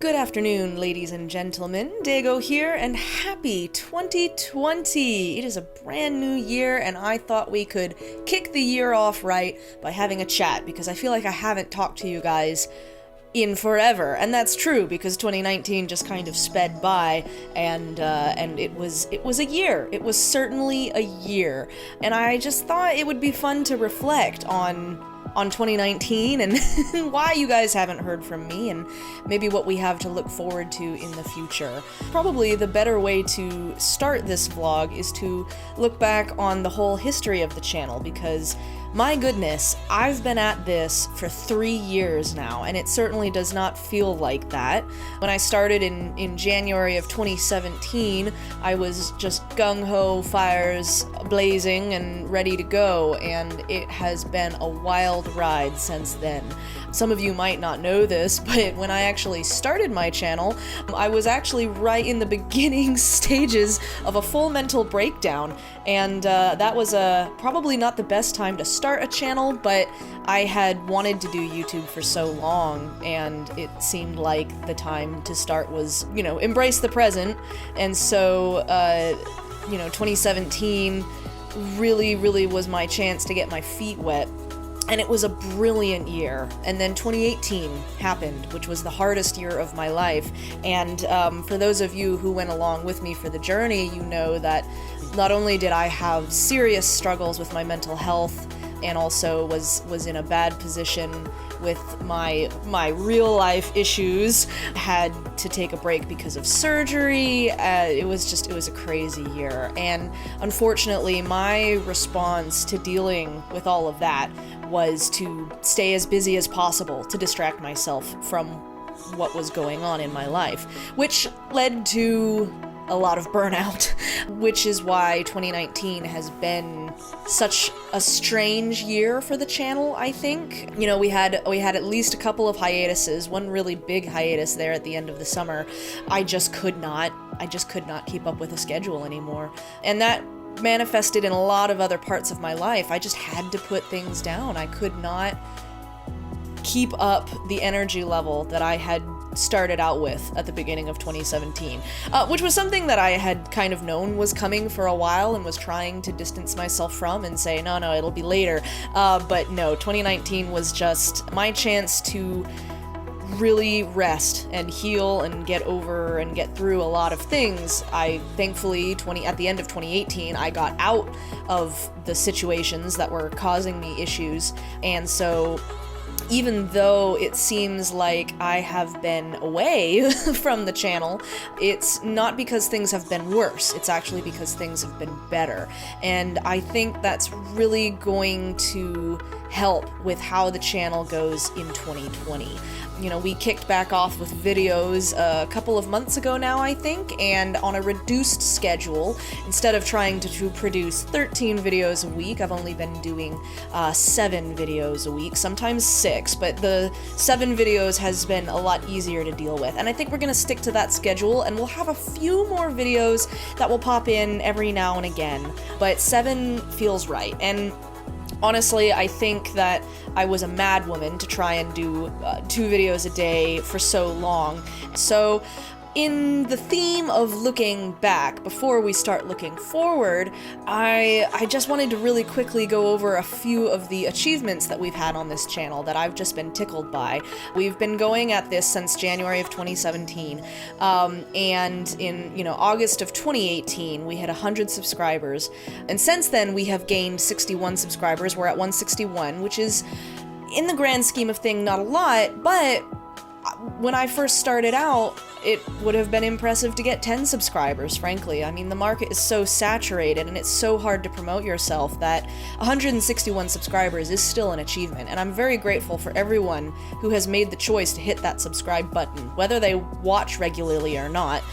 Good afternoon, ladies and gentlemen. Dago here, and happy 2020! It is a brand new year, and I thought we could kick the year off right by having a chat, because I feel like I haven't talked to you guys in forever, and that's true because 2019 just kind of sped by, and it was a year. It was certainly a year, and I just thought it would be fun to reflect on 2019 and why you guys haven't heard from me, and maybe what we have to look forward to in the future. Probably the better way to start this vlog is to look back on the whole history of the channel, because my goodness, I've been at this for 3 years now, and it certainly does not feel like that. When I started in January of 2017, I was just gung-ho, fires blazing, and ready to go, and it has been a wild ride since then. Some of you might not know this, but when I actually started my channel, I was actually right in the beginning stages of a full mental breakdown, and that was probably not the best time to start a channel, but I had wanted to do YouTube for so long, and it seemed like the time to start was, embrace the present. And so, 2017 really was my chance to get my feet wet. And it was a brilliant year. And then 2018 happened, which was the hardest year of my life. And for those of you who went along with me for the journey, you know that not only did I have serious struggles with my mental health, and also was in a bad position with my real life issues, had to take a break because of surgery. It was a crazy year. And unfortunately, my response to dealing with all of that was to stay as busy as possible to distract myself from what was going on in my life, which led to a lot of burnout, which is why 2019 has been such a strange year for the channel, I think. We had at least a couple of hiatuses, one really big hiatus there at the end of the summer. I just could not keep up with a schedule anymore. And that manifested in a lot of other parts of my life. I just had to put things down. I could not keep up the energy level that I had started out with at the beginning of 2017, which was something that I had kind of known was coming for a while and was trying to distance myself from and say, no, it'll be later. But no, 2019 was just my chance to really rest and heal and get over and get through a lot of things. I thankfully, at the end of 2018, I got out of the situations that were causing me issues, and so even though it seems like I have been away from the channel, it's not because things have been worse, it's actually because things have been better. And I think that's really going to help with how the channel goes in 2020. We kicked back off with videos a couple of months ago now, I think, and on a reduced schedule. Instead of trying to produce 13 videos a week, I've only been doing 7 videos a week, sometimes 6, but the 7 videos has been a lot easier to deal with. And I think we're going to stick to that schedule, and we'll have a few more videos that will pop in every now and again, but 7 feels right. And honestly, I think that I was a mad woman to try and do 2 videos a day for so long. So, in the theme of looking back, before we start looking forward, I just wanted to really quickly go over a few of the achievements that we've had on this channel that I've just been tickled by. We've been going at this since January of 2017, and in August of 2018, we hit 100 subscribers, and since then we have gained 61 subscribers. We're at 161, which is, in the grand scheme of things, not a lot, but when I first started out, it would have been impressive to get 10 subscribers, frankly. I mean, the market is so saturated and it's so hard to promote yourself that 161 subscribers is still an achievement, and I'm very grateful for everyone who has made the choice to hit that subscribe button, whether they watch regularly or not.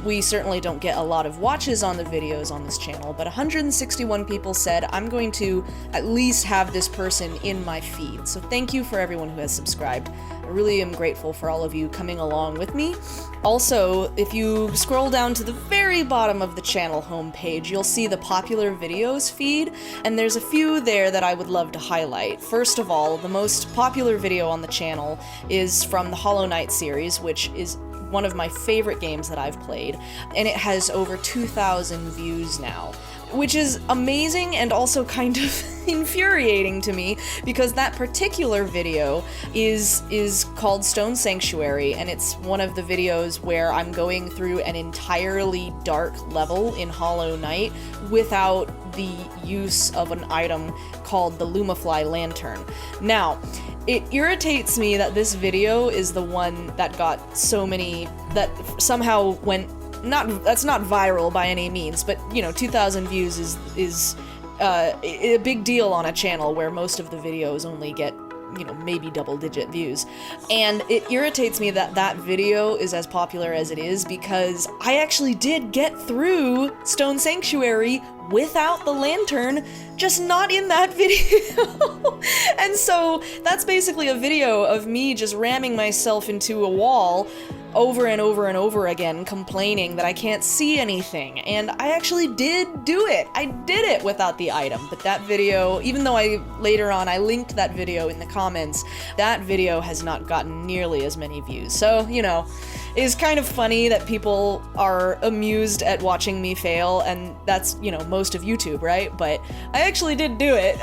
We certainly don't get a lot of watches on the videos on this channel, but 161 people said, I'm going to at least have this person in my feed. So thank you for everyone who has subscribed. I really am grateful for all of you coming along with me. Also, if you scroll down to the very bottom of the channel homepage, you'll see the popular videos feed, and there's a few there that I would love to highlight. First of all, the most popular video on the channel is from the Hollow Knight series, which is one of my favorite games that I've played, and it has over 2,000 views now, which is amazing and also kind of infuriating to me, because that particular video is called Stone Sanctuary, and it's one of the videos where I'm going through an entirely dark level in Hollow Knight without the use of an item called the Lumafly Lantern. Now, it irritates me that this video is the one that got so many, that somehow went, that's not viral by any means, but, you know, 2,000 views is a big deal on a channel where most of the videos only get, you know, maybe double-digit views. And it irritates me that that video is as popular as it is, because I actually did get through Stone Sanctuary without the lantern, just not in that video. And so that's basically a video of me just ramming myself into a wall over and over and over again, complaining that I can't see anything, and I actually did do it. I did it without the item, but that video, even though later on I linked that video in the comments, that video has not gotten nearly as many views. So, you know, it's kind of funny that people are amused at watching me fail, and that's, you know, most of YouTube, right? But I actually did do it.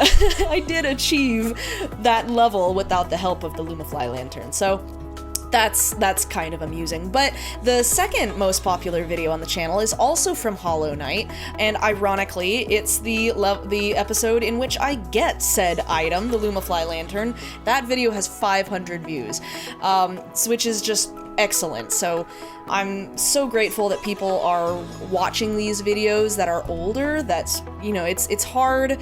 I did achieve that level without the help of the Lumafly Lantern, so that's kind of amusing. But the second most popular video on the channel is also from Hollow Knight, and ironically, it's the episode in which I get said item, the Lumafly Lantern. That video has 500 views, which is just excellent. So I'm so grateful that people are watching these videos that are older. That's, you know, it's hard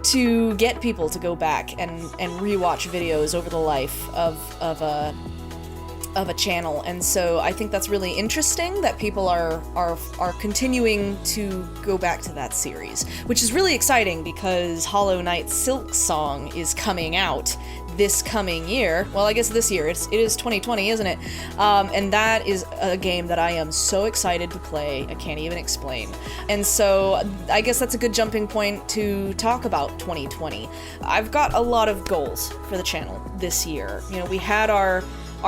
to get people to go back and rewatch videos over the life of a channel, and so I think that's really interesting that people are continuing to go back to that series, which is really exciting because Hollow Knight's Silk Song is coming out this coming year. Well, I guess this year. It is 2020, isn't it? And that is a game that I am so excited to play, I can't even explain. And so I guess that's a good jumping point to talk about 2020. I've got a lot of goals for the channel this year. You know, we had our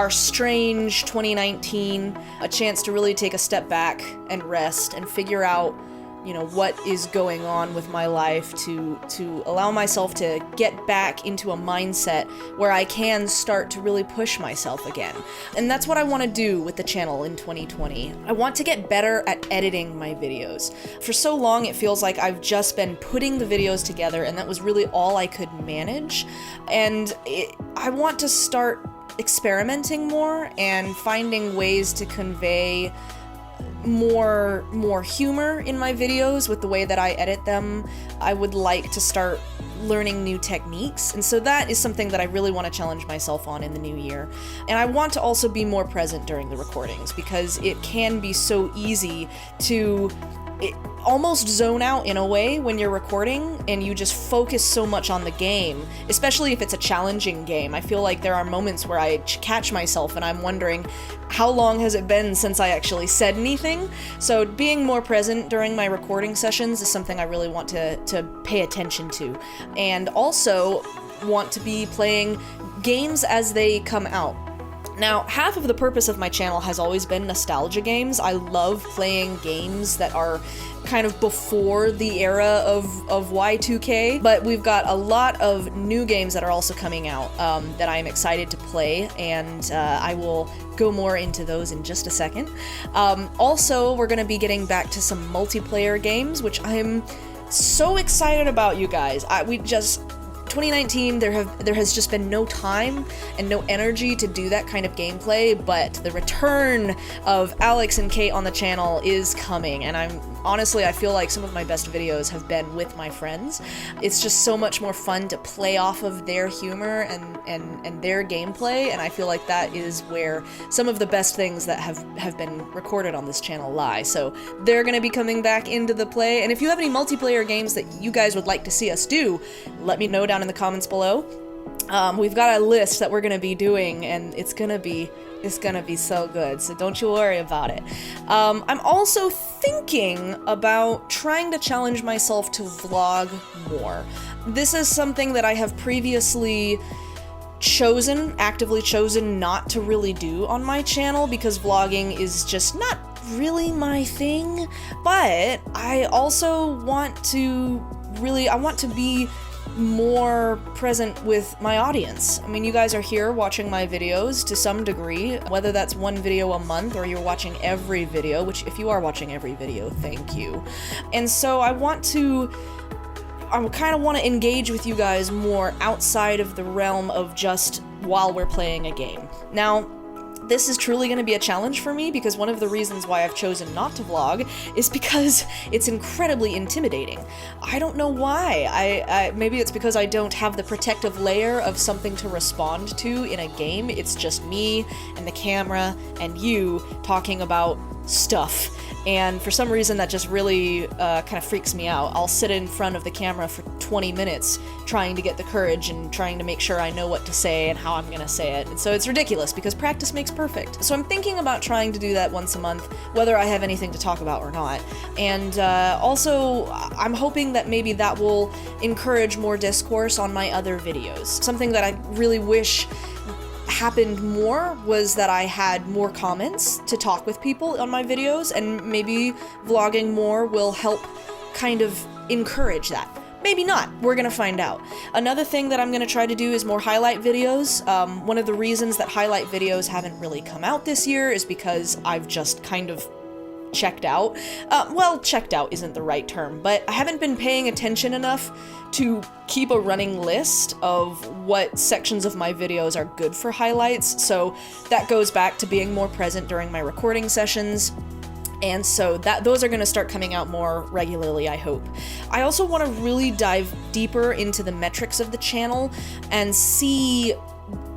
strange 2019, a chance to really take a step back and rest and figure out, you know, what is going on with my life, to allow myself to get back into a mindset where I can start to really push myself again. And that's what I want to do with the channel in 2020. I want to get better at editing my videos. For so long, it feels like I've just been putting the videos together, and that was really all I could manage. And I want to start experimenting more and finding ways to convey more humor in my videos with the way that I edit them. I would like to start learning new techniques, and so that is something that I really want to challenge myself on in the new year. And I want to also be more present during the recordings, because it can be so easy to almost zone out in a way when you're recording and you just focus so much on the game, especially if it's a challenging game. I feel like there are moments where I catch myself and I'm wondering, how long has it been since I actually said anything? So being more present during my recording sessions is something I really want to pay attention to, and also want to be playing games as they come out. Now, half of the purpose of my channel has always been nostalgia games. I love playing games that are kind of before the era of Y2K, but we've got a lot of new games that are also coming out that I'm excited to play, and I will go more into those in just a second. Also, we're going to be getting back to some multiplayer games, which I'm so excited about, you guys. 2019, there has just been no time and no energy to do that kind of gameplay, but the return of Alex and Kate on the channel is coming, and honestly, I feel like some of my best videos have been with my friends. It's just so much more fun to play off of their humor and their gameplay, and I feel like that is where some of the best things that have been recorded on this channel lie. So they're going to be coming back into the play, and if you have any multiplayer games that you guys would like to see us do, let me know down in the comments below. We've got a list that we're gonna be doing, and it's gonna be so good, so don't you worry about it. I'm also thinking about trying to challenge myself to vlog more. This is something that I have previously actively chosen not to really do on my channel because vlogging is just not really my thing, but I also want to be more present with my audience. I mean, you guys are here watching my videos to some degree, whether that's one video a month or you're watching every video, which if you are watching every video, thank you. And so I kind of want to engage with you guys more outside of the realm of just while we're playing a game. Now, this is truly going to be a challenge for me because one of the reasons why I've chosen not to vlog is because it's incredibly intimidating. I don't know why. Maybe it's because I don't have the protective layer of something to respond to in a game. It's just me and the camera and you talking about stuff. And for some reason that just really kind of freaks me out. I'll sit in front of the camera for 20 minutes trying to get the courage and trying to make sure I know what to say and how I'm gonna say it. And so it's ridiculous because practice makes perfect. So I'm thinking about trying to do that once a month, whether I have anything to talk about or not. And also, I'm hoping that maybe that will encourage more discourse on my other videos. Something that I really wish happened more was that I had more comments to talk with people on my videos, and maybe vlogging more will help kind of encourage that. Maybe not. We're gonna find out. Another thing that I'm gonna try to do is more highlight videos. One of the reasons that highlight videos haven't really come out this year is because I've just kind of checked out. Well, checked out isn't the right term, but I haven't been paying attention enough to keep a running list of what sections of my videos are good for highlights, so that goes back to being more present during my recording sessions. And so those are going to start coming out more regularly, I hope. I also want to really dive deeper into the metrics of the channel and see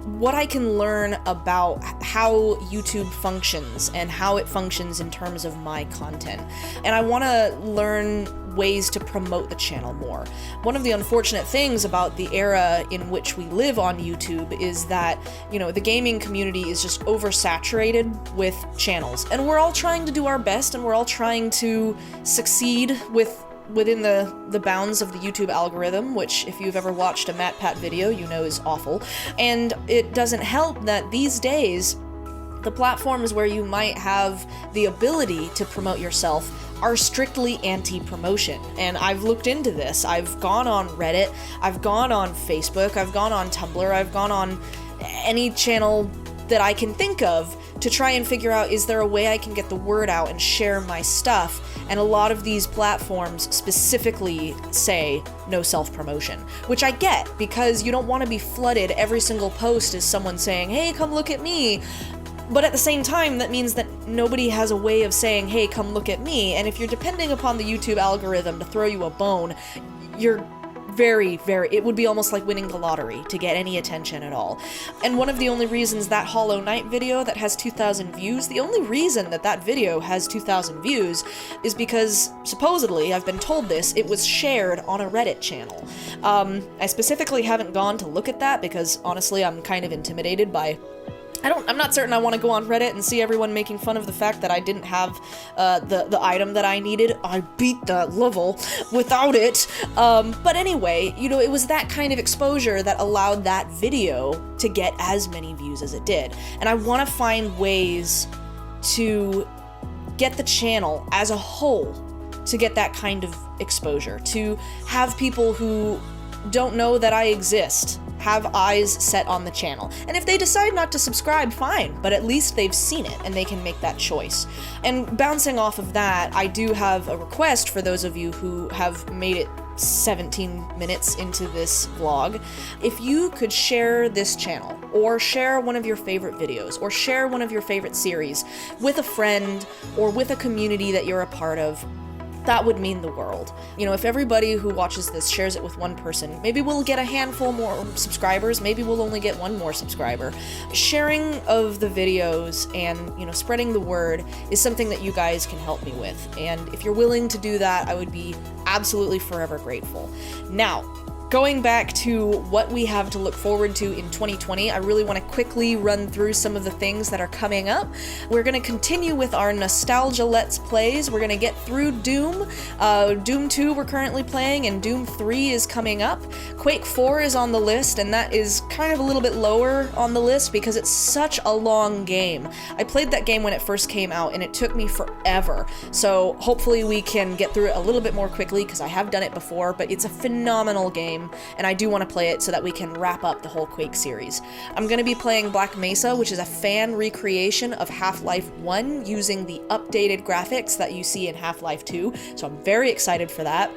what I can learn about how YouTube functions and how it functions in terms of my content. And I want to learn ways to promote the channel more. One of the unfortunate things about the era in which we live on YouTube is that, you know, the gaming community is just oversaturated with channels. And we're all trying to do our best, and we're all trying to succeed within the bounds of the YouTube algorithm, which if you've ever watched a MatPat video, you know is awful. And it doesn't help that these days, the platforms where you might have the ability to promote yourself are strictly anti-promotion. And I've looked into this. I've gone on Reddit, I've gone on Facebook, I've gone on Tumblr, I've gone on any channel that I can think of to try and figure out, is there a way I can get the word out and share my stuff? And a lot of these platforms specifically say no self-promotion, which I get, because you don't want to be flooded every single post as someone saying, hey, come look at me. But at the same time, that means that nobody has a way of saying, hey, come look at me. And if you're depending upon the YouTube algorithm to throw you a bone, you're it would be almost like winning the lottery to get any attention at all. And one of the only reasons that Hollow Knight video that has 2,000 views, the only reason that video has 2,000 views is because, supposedly, I've been told this, it was shared on a Reddit channel. I specifically haven't gone to look at that because, honestly, I'm kind of intimidated by I'm not certain I want to go on Reddit and see everyone making fun of the fact that I didn't have the item that I needed. I beat that level without it. But anyway, you know, it was that kind of exposure that allowed that video to get as many views as it did. And I want to find ways to get the channel as a whole to get that kind of exposure, to have people who don't know that I exist have eyes set on the channel. And if they decide not to subscribe, fine, but at least they've seen it and they can make that choice. And bouncing off of that, I do have a request for those of you who have made it 17 minutes into this vlog. If you could share this channel, or share one of your favorite videos, or share one of your favorite series with a friend or with a community that you're a part of, that would mean the world. You know, if everybody who watches this shares it with one person, maybe we'll get a handful more subscribers, maybe we'll only get one more subscriber. Sharing of the videos and, you know, spreading the word is something that you guys can help me with. And if you're willing to do that, I would be absolutely forever grateful. Now, Going back to what we have to look forward to in 2020, I really want to quickly run through some of the things that are coming up. We're going to continue with our nostalgia Let's Plays. We're going to get through Doom. Doom 2 we're currently playing, and Doom 3 is coming up. Quake 4 is on the list, and that is kind of a little bit lower on the list because it's such a long game. I played that game when it first came out, and it took me forever. So hopefully we can get through it a little bit more quickly because I have done it before, but it's a phenomenal game. And I do want to play it so that we can wrap up the whole Quake series. I'm going to be playing Black Mesa, which is a fan recreation of Half-Life 1 using the updated graphics that you see in Half-Life 2, so I'm very excited for that.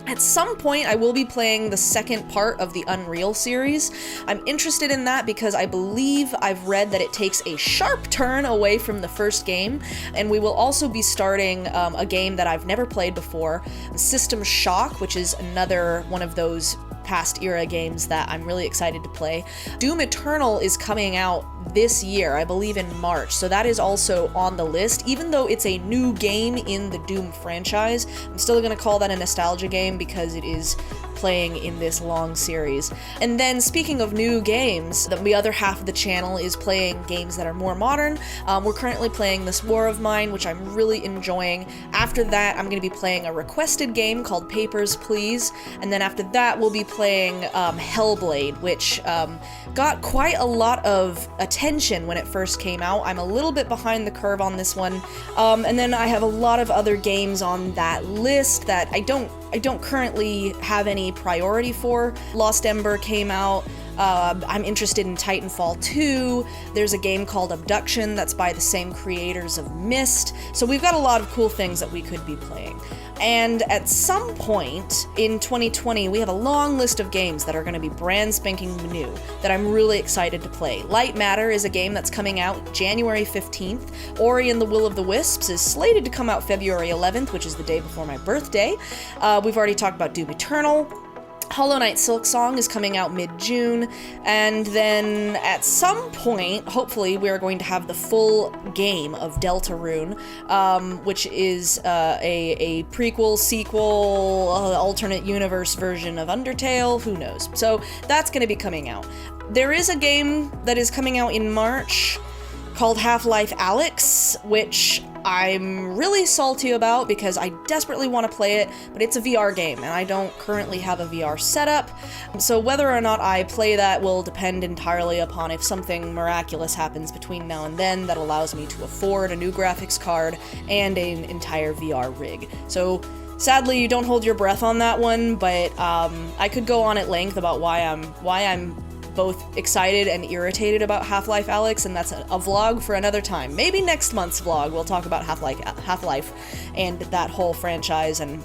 At some point, I will be playing the second part of the Unreal series. I'm interested in that because I believe I've read that it takes a sharp turn away from the first game, and we will also be starting a game that I've never played before, System Shock, which is another one of those past era games that I'm really excited to play. Doom Eternal is coming out this year, I believe in March, so that is also on the list. Even though it's a new game in the Doom franchise, I'm still going to call that a nostalgia game because it is playing in this long series. And then speaking of new games, the other half of the channel is playing games that are more modern. We're currently playing This War of Mine, which I'm really enjoying. After that, I'm going to be playing a requested game called Papers, Please, and then after that we'll be playing Hellblade, which got quite a lot of attention when it first came out. I'm a little bit behind the curve on this one, and then I have a lot of other games on that list that I don't currently have any priority for. Lost Ember came out. I'm interested in Titanfall 2. There's a game called Abduction that's by the same creators of Myst. So we've got a lot of cool things that we could be playing. And at some point in 2020, we have a long list of games that are going to be brand spanking new that I'm really excited to play. Light Matter is a game that's coming out January 15th. Ori and the Will of the Wisps is slated to come out February 11th, which is the day before my birthday. We've already talked about Doom Eternal. Hollow Knight Silksong is coming out mid-June, and then at some point, hopefully, we are going to have the full game of Deltarune, which is a prequel, sequel, alternate universe version of Undertale, who knows. So that's going to be coming out. There is a game that is coming out in March called Half-Life Alyx, which I'm really salty about because I desperately want to play it, but it's a VR game, and I don't currently have a VR setup, so whether or not I play that will depend entirely upon if something miraculous happens between now and then that allows me to afford a new graphics card and an entire VR rig. So sadly, you don't hold your breath on that one, but I could go on at length about why I'm both excited and irritated about Half-Life Alyx, and that's a vlog for another time. Maybe next month's vlog we'll talk about Half-Life and that whole franchise and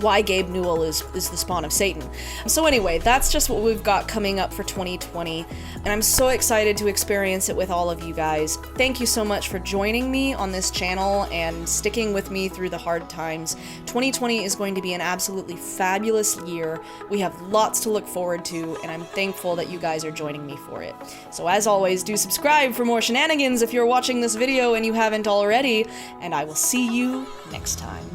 why Gabe Newell is the spawn of Satan. So anyway, that's just what we've got coming up for 2020, and I'm so excited to experience it with all of you guys. Thank you so much for joining me on this channel and sticking with me through the hard times. 2020 is going to be an absolutely fabulous year. We have lots to look forward to, and I'm thankful that you guys are joining me for it. So as always, do subscribe for more shenanigans if you're watching this video and you haven't already, and I will see you next time.